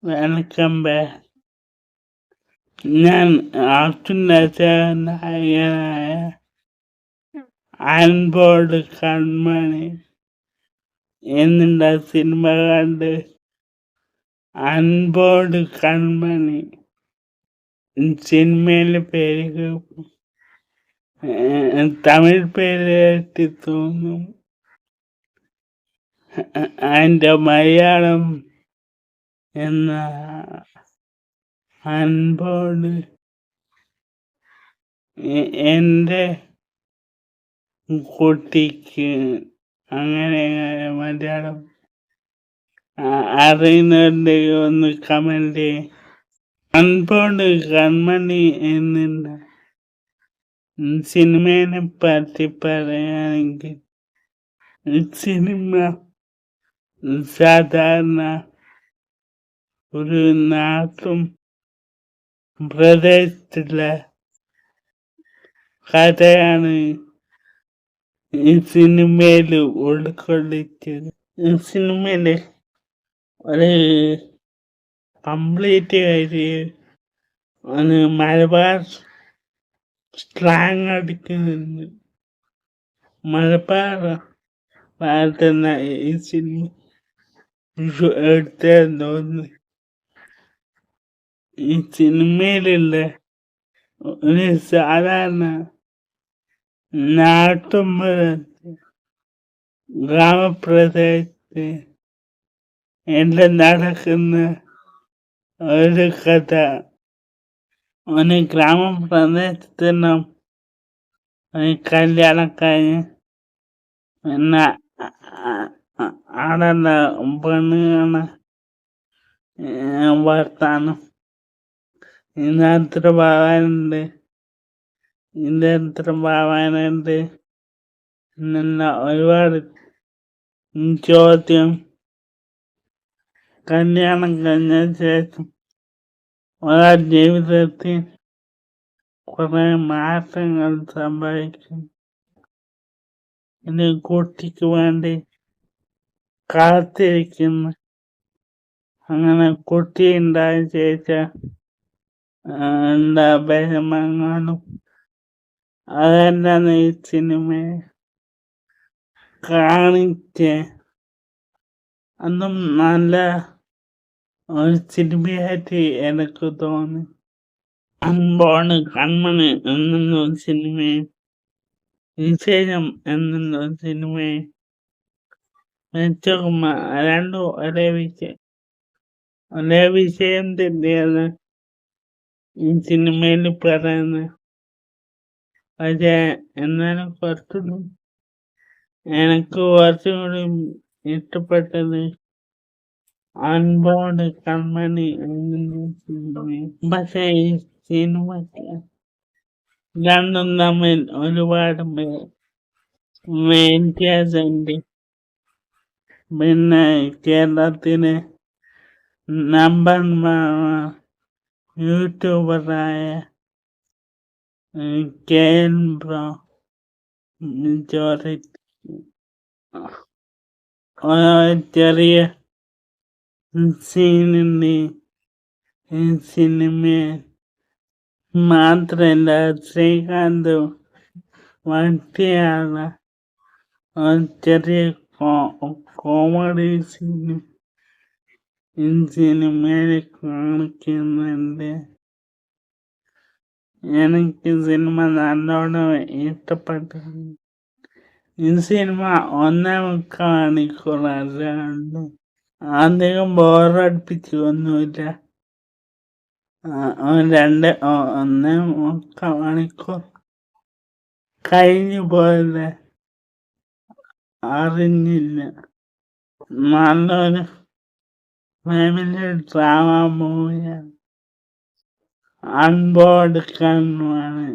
Welcome back. ഞാൻ നായകനായ അൻപോട് കൺമണി എന്നുള്ള സിനിമ കണ്ട് അൻപോട് കൺമണി സിനിമയിലെ പേര് തമിഴ് പേരായിട്ട് തോന്നും. അതിൻ്റെ മലയാളം എന്ന അൻപോട് എൻ്റെ കുട്ടിക്ക് അങ്ങനെ മലയാളം അറിയുന്നുണ്ടെങ്കിൽ ഒന്ന് കമന്റ് ചെയ്യും. അൻപോട് കൺമണി എന്നുള്ള സിനിമയെ പറ്റി പറയുകയാണെങ്കിൽ സിനിമ സാധാരണ ഒരു നാട്ടും പ്രദേശത്തിലെ കഥയാണ് ഈ സിനിമയിൽ ഉൾക്കൊള്ളിച്ചത്. ഈ സിനിമയിൽ ഒരു കംപ്ലീറ്റ് കാര്യം മലബാർ സ്ലാങ് അടിക്കുന്നുണ്ട്. മലബാർ ഭാഗത്തുനിന്ന് ഈ സിനിമ എടുത്തെന്ന് തോന്നുന്നു. ഈ സിനിമയിലുള്ള ഒരു സാധാരണ നാട്ടുമ്പുറത്ത് ഗ്രാമപ്രദേശത്ത് എല്ലാം നടക്കുന്ന ഒരു കഥ. ഒരു ഗ്രാമപ്രദേശത്ത് കല്യാണം കഴിഞ്ഞ് പിന്നെ അവിടെ പെണ്ണുകാണ വർത്താനം ഇന്നെത്ര ഭാവാനുണ്ട് ഇതെത്ര ഭാവാനുണ്ട് എന്നുള്ള ഒരുപാട് ചോദ്യം. കല്യാണം കഴിഞ്ഞ ശേഷം ഒരാ ജീവിതത്തിൽ കുറെ മാറ്റങ്ങൾ സംഭവിക്കും. ഇത് കുട്ടിക്ക് വേണ്ടി കാത്തിരിക്കുന്നു. അങ്ങനെ കുട്ടി ഉണ്ടായ ശേഷം എന്താ വിഷമങ്ങളും അതെല്ലാം ഈ സിനിമയെ കാണിച്ച് അതും നല്ല ഒരു സിനിമയായിട്ട് എനിക്ക് തോന്നി. അൻപോട് കൺമണി എന്നുള്ള സിനിമയെ വിശേഷം എന്നുള്ള സിനിമയെ വെച്ചോക്കുമ്പോൾ രണ്ടും ഒരേ വിഷയം തന്നെയാണ് ഈ സിനിമയിൽ പറയുന്നത്. പക്ഷേ എന്നാലും എനിക്ക് കുറച്ചുകൂടി ഇഷ്ടപ്പെട്ടത് അൻപോട് കൺമണി എന്നുള്ള സിനിമയും. പക്ഷേ ഈ സിനിമ രണ്ടും തമ്മിൽ ഒരുപാട് വ്യത്യാസമുണ്ട്. പിന്നെ കേരളത്തിലെ നമ്പർ യൂട്യൂബറായ KN ബ്രോ ചെറിയ സീനുണ്ട് ഈ സിനിമയിൽ. മാത്രല്ല ശ്രീകാന്ത് വട്ടിയാണ് ചെറിയ കോമഡി സീനും ഈ സിനിമയിൽ കാണിക്കുന്നുണ്ട്. എനിക്ക് സിനിമ നല്ലോണം ഇഷ്ടപ്പെട്ടു. ഈ സിനിമ 1.25 മണിക്കൂറാണ്. അധികം ബോറടിപ്പിച്ചൊന്നുമില്ല. 1.25 മണിക്കൂർ കഴിഞ്ഞു പോയത് അറിഞ്ഞില്ല. നല്ലൊരു ഫാമിലി ഡ്രാമ മൂവിയാണ് അൻപോട് കൺമണി.